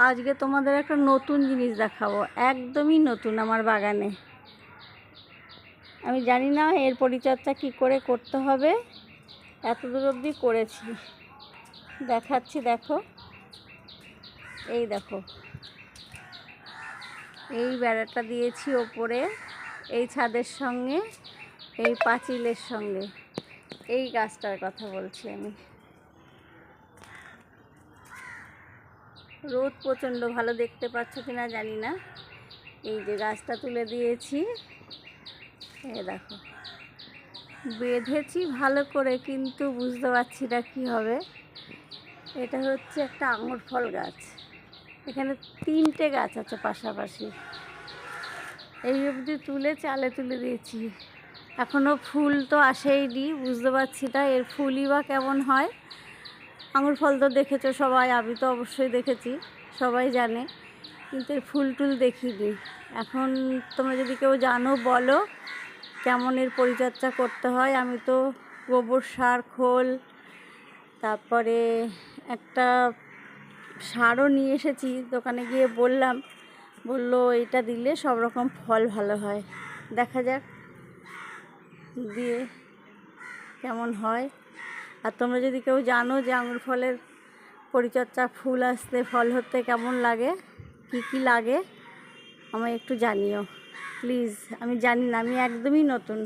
আজকে তোমাদের একটা নতুন জিনিস দেখাবো, একদমই নতুন আমার বাগানে। আমি জানি না এর পরিচর্যা কি করে করতে হবে, এত দূর অবধি করেছি, দেখাচ্ছি। দেখো, এই দেখো, এই বেড়াটা দিয়েছি ওপরে, এই ছাদের সঙ্গে, এই পাঁচিলের সঙ্গে। এই গাছটার কথা বলছি আমি। রোদ প্রচণ্ড, ভালো দেখতে পাচ্ছ কিনা জানি না। এই যে গাছটা তুলে দিয়েছি, এই দেখো, বেঁধেছি ভালো করে, কিন্তু বুঝতে পারছি না কী হবে। এটা হচ্ছে একটা আঙুর ফল গাছ। এখানে 3টে গাছ আছে পাশাপাশি। এই অবধি তুলে চালে তুলে দিয়েছি, এখনও ফুল তো আসেইনি। বুঝতে পারছি না এর ফুলই বা কেমন হয়। আঙুর ফল তো দেখেছো সবাই, আমি তো অবশ্যই দেখেছি, সবাই জানে, কিন্তু এর ফুল টুল দেখিনি। এখন তোমরা যদি কেউ জানো বলো কেমন এর পরিচর্যা করতে হয়। আমি তো গোবর সার, খোল, তারপরে একটা সারও নিয়ে এসেছি। দোকানে গিয়ে বললো এটা দিলে সব রকম ফল ভালো হয়। দেখা যাক দিয়ে কেমন হয়। আর তোমরা যদি কেউ জানো যে আঙুর ফলের পরিচর্যা, ফুল আসতে, ফল হতে কেমন লাগে, কি কি লাগে, আমায় একটু জানিও প্লিজ। আমি জানি না, আমি একদমই নতুন।